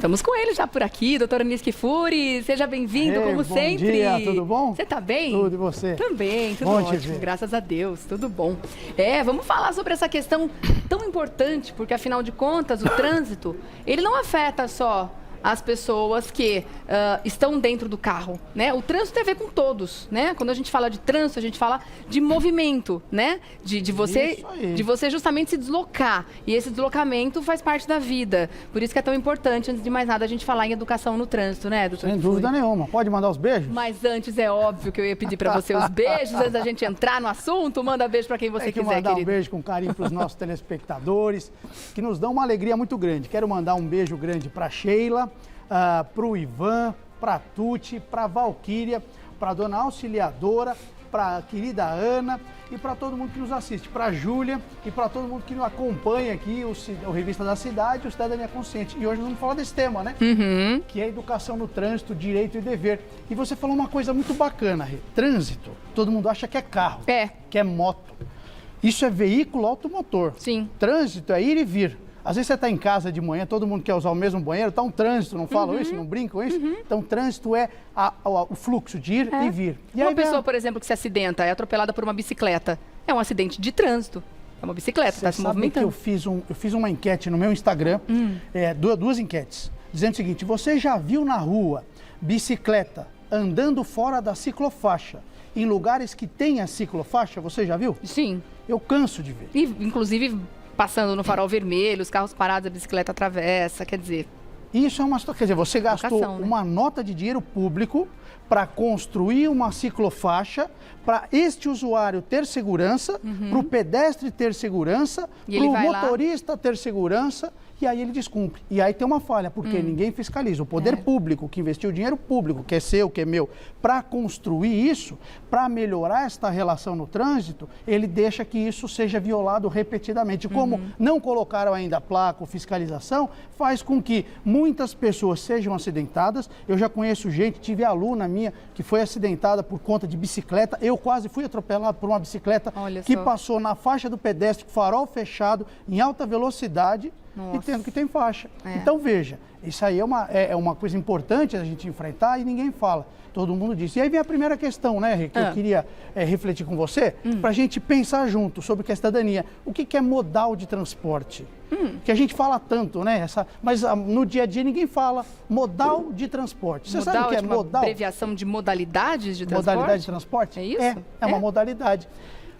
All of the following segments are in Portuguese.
estamos com ele já por aqui, doutor Anísio Kfouri. Seja bem-vindo, como sempre. Bom dia, tudo bom? Você tá bem? Tudo, e você? Também, tudo Bom ótimo, graças a Deus, tudo bom. Vamos falar sobre essa questão tão importante, porque afinal de contas, o trânsito, ele não afeta só as pessoas que estão dentro do carro, né? O trânsito tem a ver com todos, né? Quando a gente fala de trânsito, a gente fala de movimento, né? De você justamente se deslocar. E esse deslocamento faz parte da vida. Por isso que é tão importante, antes de mais nada, a gente falar em educação no trânsito, né, doutor? Sem dúvida nenhuma. Pode mandar os beijos? Mas antes, é óbvio que eu ia pedir para você os beijos, antes da gente entrar no assunto. Manda beijo para quem você quiser, mandar querido. Um beijo com carinho para os nossos telespectadores, que nos dão uma alegria muito grande. Quero mandar um beijo grande para Sheila, para o Ivan, para a Tuti, para a Valquíria, para a dona Auxiliadora, para a querida Ana e para todo mundo que nos assiste, para a Júlia e para todo mundo que nos acompanha aqui, o Revista da Cidade, o Cidadania Consciente. E hoje nós vamos falar desse tema, né? Que é a educação no trânsito, direito e dever. E você falou uma coisa muito bacana, Rê. Trânsito, todo mundo acha que é carro, que é moto. Isso é veículo automotor. Sim. Trânsito é ir e vir. Às vezes você está em casa de manhã, todo mundo quer usar o mesmo banheiro, está um trânsito, não falam isso, não brincam isso? Então, trânsito é o fluxo de ir e vir. E uma pessoa, por exemplo, que se acidenta, é atropelada por uma bicicleta, é um acidente de trânsito. É uma bicicleta, está se movimentando. Que eu fiz uma enquete no meu Instagram, duas enquetes, dizendo o seguinte: você já viu na rua bicicleta andando fora da ciclofaixa, em lugares que tem a ciclofaixa? Você já viu? Sim. Eu canso de ver. E, inclusive, passando no farol vermelho, os carros parados, a bicicleta atravessa, quer dizer... Isso é uma situação, quer dizer, você gastou uma nota de dinheiro público para construir uma ciclofaixa, para este usuário ter segurança, para o pedestre ter segurança, para o motorista ter segurança, e aí ele descumpre. E aí tem uma falha, porque ninguém fiscaliza. O poder público, que investiu dinheiro público, que é seu, que é meu, para construir isso, para melhorar esta relação no trânsito, ele deixa que isso seja violado repetidamente. Como não colocaram ainda a placa ou fiscalização, faz com que muitas pessoas sejam acidentadas. Eu já conheço gente, tive aluna minha que foi acidentada por conta de bicicleta. Eu quase fui atropelado por uma bicicleta que passou na faixa do pedestre, farol fechado, em alta velocidade. E tendo que tem faixa. Então, veja, isso aí é uma coisa importante a gente enfrentar e ninguém fala. Todo mundo diz. E aí vem a primeira questão, né, Rê, que eu queria refletir com você, para a gente pensar junto sobre que é cidadania. O que é modal de transporte? Que a gente fala tanto, né? Mas no dia a dia ninguém fala modal de transporte. Você sabe o que é modal? Uma abreviação de modalidades de transporte? Modalidade de transporte? É isso? É uma modalidade.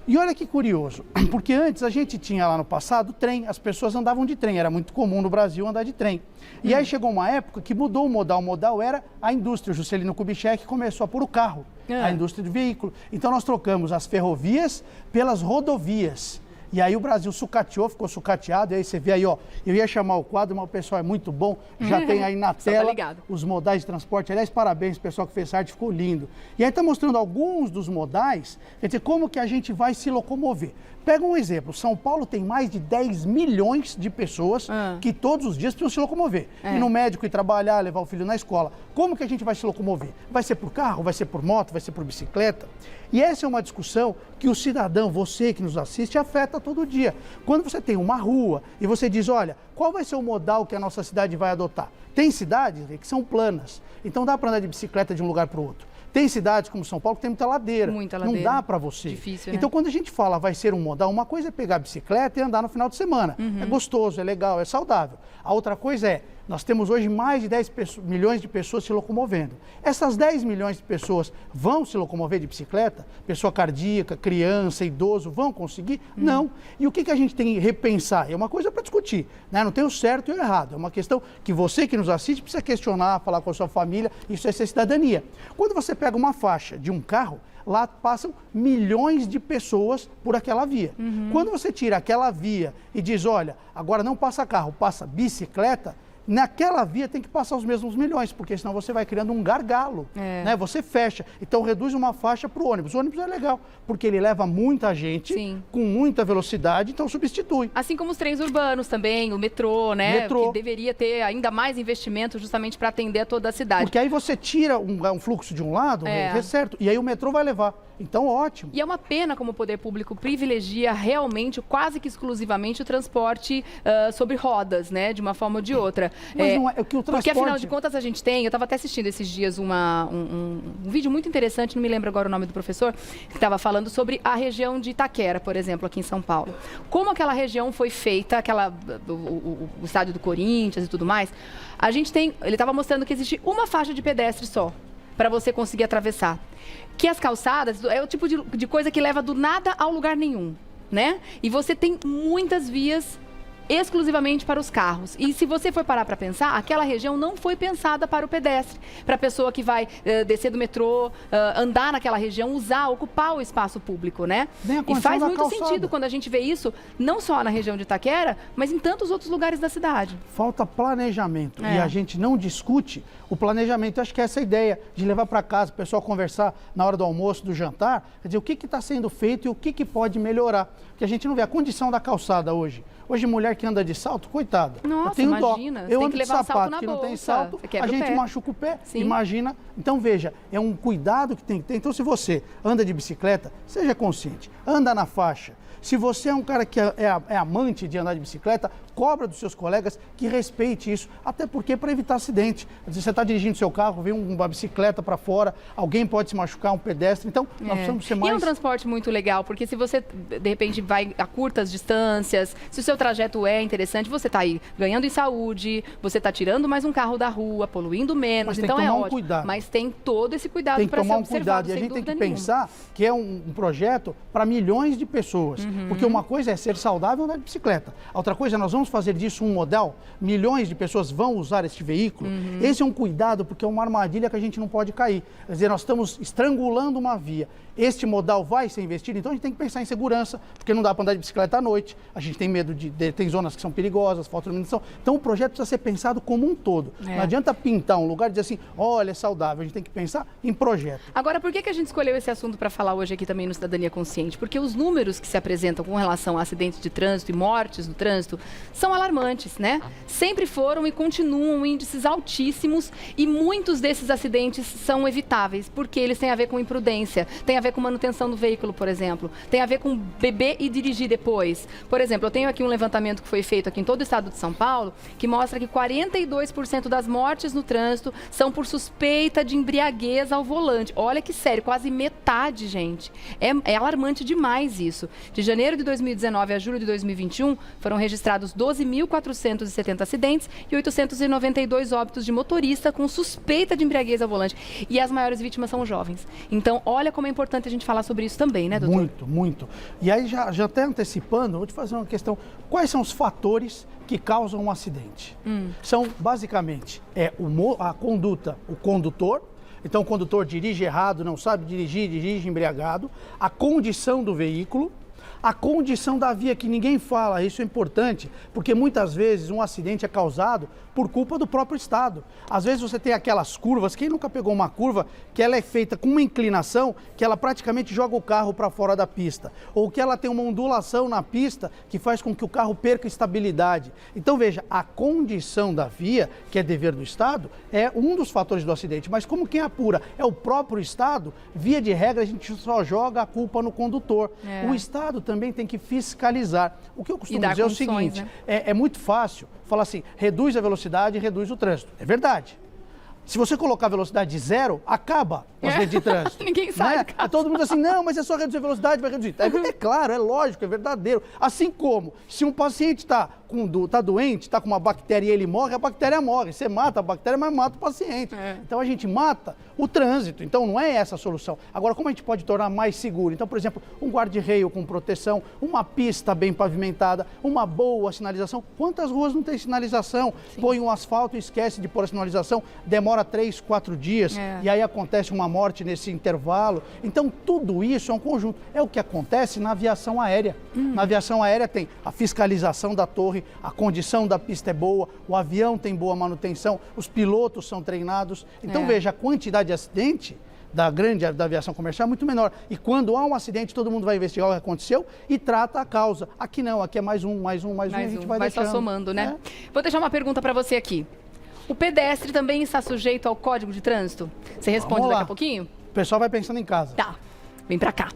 E olha que curioso, porque antes a gente tinha lá no passado trem, as pessoas andavam de trem, era muito comum no Brasil andar de trem. E aí chegou uma época que mudou o modal era a indústria. O Juscelino Kubitschek começou a pôr o carro, a indústria do veículo. Então nós trocamos as ferrovias pelas rodovias. E aí o Brasil sucateou, ficou sucateado, e aí você vê aí, ó, eu ia chamar o quadro, mas o pessoal é muito bom, já tem aí na tela os modais de transporte. Aliás, parabéns, pessoal que fez essa arte, ficou lindo. E aí está mostrando alguns dos modais, quer dizer, como que a gente vai se locomover. Pega um exemplo, São Paulo tem mais de 10 milhões de pessoas que todos os dias precisam se locomover. Ir no médico e trabalhar, levar o filho na escola. Como que a gente vai se locomover? Vai ser por carro, vai ser por moto, vai ser por bicicleta? E essa é uma discussão que o cidadão, você que nos assiste, afeta todo dia. Quando você tem uma rua e você diz, olha, qual vai ser o modal que a nossa cidade vai adotar? Tem cidades que são planas, então dá para andar de bicicleta de um lugar para o outro. Tem cidades como São Paulo que tem muita ladeira. Não dá para você. Difícil, então, quando a gente fala vai ser um modal, uma coisa é pegar a bicicleta e andar no final de semana. É gostoso, é legal, é saudável. A outra coisa é, nós temos hoje mais de 10 milhões de pessoas se locomovendo. Essas 10 milhões de pessoas vão se locomover de bicicleta? Pessoa cardíaca, criança, idoso, vão conseguir? Não. E o que a gente tem que repensar? É uma coisa para discutir, né? Não tem o certo e o errado. É uma questão que você que nos assiste precisa questionar, falar com a sua família. Isso é ser cidadania. Quando você pega uma faixa de um carro, lá passam milhões de pessoas por aquela via. Quando você tira aquela via e diz, olha, agora não passa carro, passa bicicleta, naquela via tem que passar os mesmos milhões, porque senão você vai criando um gargalo, né? Você fecha, então reduz uma faixa para o ônibus. O ônibus é legal, porque ele leva muita gente, com muita velocidade, então substitui. Assim como os trens urbanos também, o metrô, né? Que deveria ter ainda mais investimento justamente para atender a toda a cidade. Porque aí você tira um fluxo de um lado, é certo, e aí o metrô vai levar. Então, ótimo. E é uma pena como o poder público privilegia realmente, quase que exclusivamente, o transporte sobre rodas, né? De uma forma ou de outra. Mas não é que o transporte... Porque, afinal de contas, a gente tem... Eu estava até assistindo esses dias um vídeo muito interessante, não me lembro agora o nome do professor, que estava falando sobre a região de Itaquera, por exemplo, aqui em São Paulo. Como aquela região foi feita, o estádio do Corinthians e tudo mais, a gente tem... Ele estava mostrando que existe uma faixa de pedestre só, para você conseguir atravessar. Que as calçadas é o tipo de coisa que leva do nada ao lugar nenhum, né? E você tem muitas vias exclusivamente para os carros. E se você for parar para pensar, aquela região não foi pensada para o pedestre, para a pessoa que vai descer do metrô, andar naquela região, ocupar o espaço público, né? E faz muito sentido quando a gente vê isso, não só na região de Itaquera, mas em tantos outros lugares da cidade. Falta planejamento e a gente não discute o planejamento. Eu acho que essa é a ideia de levar para casa, o pessoal conversar na hora do almoço, do jantar, quer dizer, o que está sendo feito e o que pode melhorar. Porque a gente não vê a condição da calçada hoje. Hoje, mulher que anda de salto, coitada. Nossa, eu tenho imagina. Dó. Eu ando que de sapato, que não tem salto, a gente machuca o pé. Sim. Imagina. Então, veja, é um cuidado que tem que ter. Então, se você anda de bicicleta, seja consciente. Anda na faixa. Se você é um cara que é amante de andar de bicicleta, cobra dos seus colegas que respeite isso, até porque para evitar acidente. Você está dirigindo seu carro, vem uma bicicleta para fora, alguém pode se machucar, um pedestre, então nós precisamos ser mais... E é um transporte muito legal, porque se você, de repente, vai a curtas distâncias, se o seu trajeto é interessante, você está aí ganhando em saúde, você está tirando mais um carro da rua, poluindo menos, então é ótimo. Cuidado. Mas tem todo esse cuidado para ser observado, cuidado. E a gente tem que pensar que é um projeto para milhões de pessoas, porque uma coisa é ser saudável e andar de bicicleta, a outra coisa é nós vamos fazer disso um modal, milhões de pessoas vão usar este veículo. Esse é um cuidado, porque é uma armadilha que a gente não pode cair. Quer dizer, nós estamos estrangulando uma via. Este modal vai ser investido, então a gente tem que pensar em segurança, porque não dá para andar de bicicleta à noite, a gente tem medo tem zonas que são perigosas, falta iluminação. Então o projeto precisa ser pensado como um todo. Não adianta pintar um lugar e dizer assim, olha, é saudável, a gente tem que pensar em projeto. Agora, por que a gente escolheu esse assunto para falar hoje aqui também no Cidadania Consciente? Porque os números que se apresentam com relação a acidentes de trânsito e mortes no trânsito são alarmantes, né? Sempre foram e continuam índices altíssimos e muitos desses acidentes são evitáveis, porque eles têm a ver com imprudência, têm a ver com manutenção do veículo, por exemplo, tem a ver com beber e dirigir depois. Por exemplo, eu tenho aqui um levantamento que foi feito aqui em todo o estado de São Paulo, que mostra que 42% das mortes no trânsito são por suspeita de embriaguez ao volante. Olha que sério, quase metade, gente. É alarmante demais isso. De janeiro de 2019 a julho de 2021, foram registrados 12.470 acidentes e 892 óbitos de motorista com suspeita de embriaguez ao volante. E as maiores vítimas são jovens. Então, olha como é importante a gente falar sobre isso também, né, doutor? Muito, muito. E aí, já até antecipando, vou te fazer uma questão. Quais são os fatores que causam um acidente? São, basicamente, a conduta, o condutor. Então, o condutor dirige errado, não sabe dirigir, dirige embriagado. A condição do veículo. A condição da via, que ninguém fala, isso é importante, porque muitas vezes um acidente é causado por culpa do próprio Estado. Às vezes você tem aquelas curvas, quem nunca pegou uma curva que ela é feita com uma inclinação que ela praticamente joga o carro para fora da pista, ou que ela tem uma ondulação na pista que faz com que o carro perca estabilidade. Então veja, a condição da via, que é dever do Estado, é um dos fatores do acidente, mas como quem apura é o próprio Estado, via de regra a gente só joga a culpa no condutor. O Estado também tem que fiscalizar. O que eu costumo dizer é o seguinte, né? É muito fácil falar assim, reduz a velocidade e reduz o trânsito. É verdade. Se você colocar a velocidade de 0, acaba o acidente de trânsito. Ninguém sabe. Né? Todo mundo assim, não, mas é só reduzir a velocidade, vai reduzir. É claro, é lógico, é verdadeiro. Assim como, se um paciente está doente, está com uma bactéria e ele morre, a bactéria morre. Você mata a bactéria, mas mata o paciente. Então a gente mata o trânsito. Então não é essa a solução. Agora, como a gente pode tornar mais seguro? Então, por exemplo, um guarda-reio com proteção, uma pista bem pavimentada, uma boa sinalização. Quantas ruas não tem sinalização? Sim. Põe um asfalto e esquece de pôr a sinalização, demora 3, 4 dias e aí acontece uma morte nesse intervalo. Então, tudo isso é um conjunto. É o que acontece na aviação aérea. Na aviação aérea tem a fiscalização da torre, a condição da pista é boa, o avião tem boa manutenção, os pilotos são treinados. Então, veja, a quantidade de acidente da aviação comercial é muito menor. E quando há um acidente, todo mundo vai investigar o que aconteceu e trata a causa. Aqui não, aqui é mais um, e a gente vai deixando. Vai só somando, né? Vou deixar uma pergunta para você aqui. O pedestre também está sujeito ao Código de Trânsito? Você responde daqui a pouquinho? O pessoal vai pensando em casa. Tá. Vem pra cá.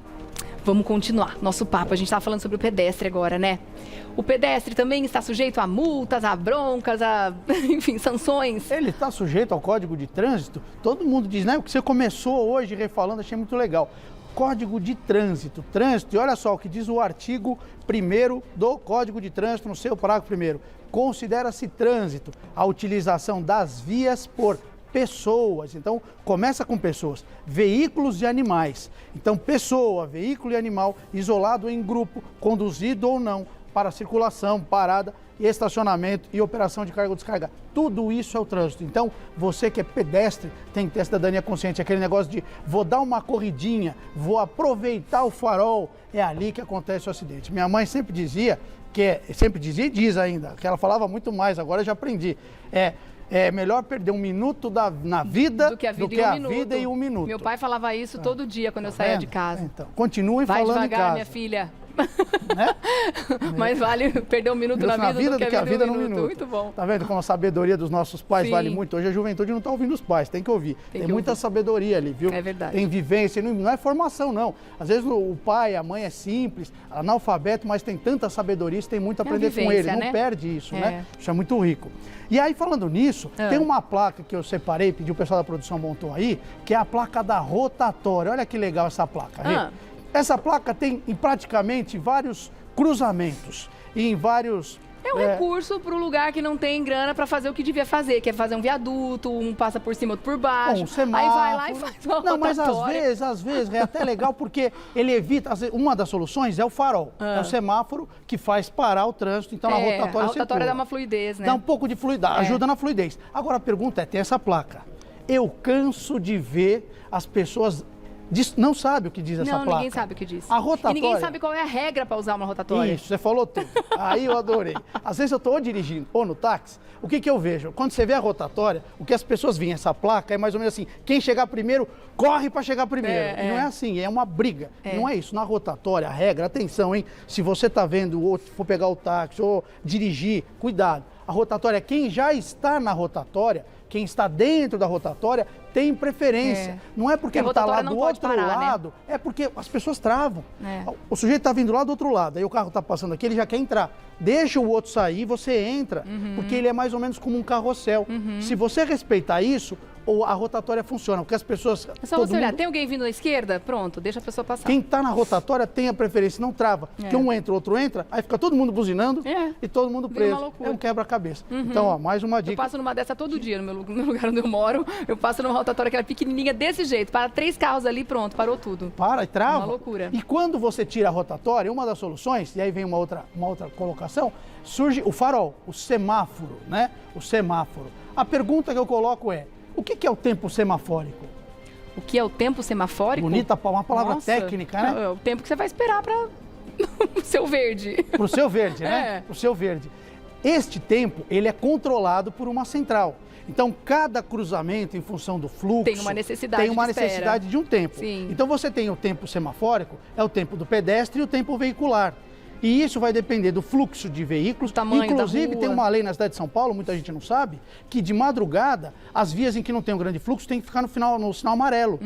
Vamos continuar nosso papo. A gente estava falando sobre o pedestre agora, né? O pedestre também está sujeito a multas, a broncas, a, enfim, sanções. Ele está sujeito ao Código de Trânsito. Todo mundo diz, né? O que você começou hoje refalando, achei muito legal. Código de Trânsito. Trânsito, e olha só o que diz o artigo 1º do Código de Trânsito, no seu parágrafo 1º. Considera-se trânsito a utilização das vias por pessoas. Então, começa com pessoas, veículos e animais. Então, pessoa, veículo e animal, isolado em grupo, conduzido ou não, para circulação, parada, estacionamento e operação de carga ou descarga. Tudo isso é o trânsito. Então, você que é pedestre tem que ter cidadania consciente. Aquele negócio de vou dar uma corridinha, vou aproveitar o farol, é ali que acontece o acidente. Minha mãe sempre dizia, sempre dizia e diz ainda, que ela falava muito mais, agora eu já aprendi, é melhor perder um minuto na vida do que a vida e um minuto. Meu pai falava isso todo dia quando eu saía de casa. Então, continuem Vai falando devagar, em casa. minha filha. Né? Mas vale perder um minuto na vida do que a vida num minuto. Muito bom. Tá vendo como a sabedoria dos nossos pais vale muito? Hoje a juventude não está ouvindo os pais, tem que ouvir. Tem muita sabedoria ali, viu? É verdade. Tem vivência, não é formação, não. Às vezes o pai, a mãe é simples, analfabeto, mas tem tanta sabedoria, você tem muito a aprender com ele. Não perde isso, né? Isso é muito rico. E aí, falando nisso, tem uma placa que eu separei, pedi o pessoal da produção montou aí, que é a placa da rotatória. Olha que legal essa placa, viu? Essa placa tem em praticamente vários cruzamentos e em vários... É um recurso para o lugar que não tem grana para fazer o que devia fazer, que é fazer um viaduto, um passa por cima, outro por baixo. Um semáforo. Aí vai lá e faz uma rotatória. Não, mas às vezes é até legal porque ele evita, uma das soluções é o farol, é o semáforo que faz parar o trânsito, então a rotatória a rotatória dá uma fluidez, né? Dá um pouco de fluidez, ajuda na fluidez. Agora a pergunta é, tem essa placa. Eu canso de ver as pessoas... não sabe o que diz essa placa. Não, ninguém sabe o que diz. A rotatória... E ninguém sabe qual é a regra para usar uma rotatória. Isso, você falou tudo. Aí eu adorei. Às vezes eu estou dirigindo ou no táxi, o que eu vejo? Quando você vê a rotatória, o que as pessoas veem, essa placa, é mais ou menos assim, quem chegar primeiro, corre para chegar primeiro. E não é assim, é uma briga. Não é isso. Na rotatória, a regra, atenção, hein? Se você está vendo ou for pegar o táxi ou dirigir, cuidado. A rotatória, quem já está na rotatória, quem está dentro da rotatória tem preferência. Não é porque ele está lá do outro lado, é porque as pessoas travam. O sujeito está vindo lá do outro lado, aí o carro está passando aqui, ele já quer entrar. Deixa o outro sair, você entra, porque ele é mais ou menos como um carrossel. Se você respeitar isso, a rotatória funciona, porque as pessoas... É só você olhar, tem alguém vindo à esquerda? Pronto, deixa a pessoa passar. Quem está na rotatória tem a preferência, não trava. Porque um entra, o outro entra, aí fica todo mundo buzinando e todo mundo preso. É um quebra-cabeça. Então, ó, mais uma dica. Eu passo numa dessa todo dia no lugar onde eu moro. Eu passo numa rotatória que era pequenininha desse jeito. Para 3 carros ali, pronto, parou tudo. Para e trava. Uma loucura. E quando você tira a rotatória, uma das soluções, e aí vem uma outra colocação, surge o farol, o semáforo, né? O semáforo. A pergunta que eu coloco é, o que é o tempo semafórico? O que é o tempo semafórico? Bonita, uma palavra técnica, né? É o tempo que você vai esperar para o seu verde. Para o seu verde, né? Para o seu verde. Este tempo, ele é controlado por uma central. Então, cada cruzamento, em função do fluxo... Tem uma necessidade de um tempo. Sim. Então, você tem o tempo semafórico, é o tempo do pedestre e o tempo veicular. E isso vai depender do fluxo de veículos. Tamanho Inclusive, da rua. tem uma lei na cidade de São Paulo, muita gente não sabe, que de madrugada, as vias em que não tem um grande fluxo tem que ficar no sinal amarelo.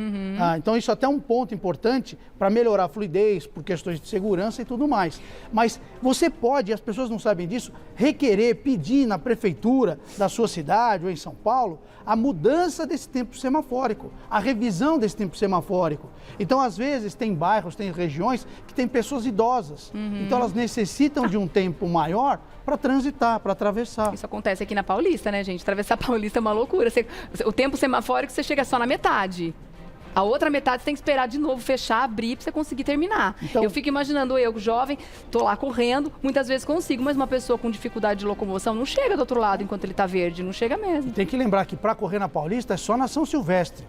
Então, isso até é um ponto importante para melhorar a fluidez, por questões de segurança e tudo mais. Mas você pode, e as pessoas não sabem disso, requerer, pedir na prefeitura da sua cidade ou em São Paulo, a mudança desse tempo semafórico, a revisão desse tempo semafórico. Então, às vezes, tem bairros, tem regiões que tem pessoas idosas. Então, elas necessitam de um tempo maior para transitar, para atravessar. Isso acontece aqui na Paulista, né, gente? Atravessar a Paulista é uma loucura. O tempo semafórico, você chega só na metade. A outra metade você tem que esperar de novo fechar, abrir para você conseguir terminar. Então, eu fico imaginando eu, jovem, tô lá correndo, muitas vezes consigo, mas uma pessoa com dificuldade de locomoção não chega do outro lado enquanto ele tá verde, não chega mesmo. Tem que lembrar que para correr na Paulista é só na São Silvestre.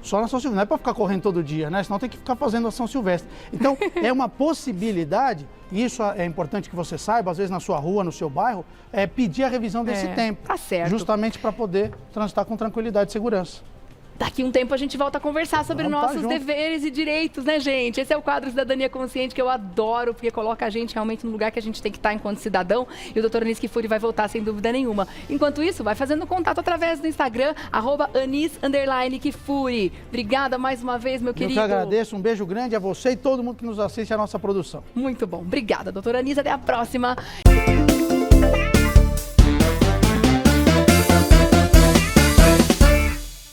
Só na São Silvestre, não é para ficar correndo todo dia, né? Senão tem que ficar fazendo a São Silvestre. Então, é uma possibilidade, e isso é importante que você saiba, às vezes na sua rua, no seu bairro, pedir a revisão desse tempo. Tá certo. Justamente para poder transitar com tranquilidade e segurança. daqui um tempo a gente volta a conversar sobre nossos deveres e direitos, né, gente? Esse é o quadro Cidadania Consciente, que eu adoro, porque coloca a gente realmente no lugar que a gente tem que estar enquanto cidadão. E o Dr. Anis Kfouri vai voltar sem dúvida nenhuma. Enquanto isso, vai fazendo contato através do Instagram, @Anis_Kfouri. Obrigada mais uma vez, meu querido. Eu que agradeço, um beijo grande a você e todo mundo que nos assiste à nossa produção. Muito bom. Obrigada, doutora Anis. Até a próxima.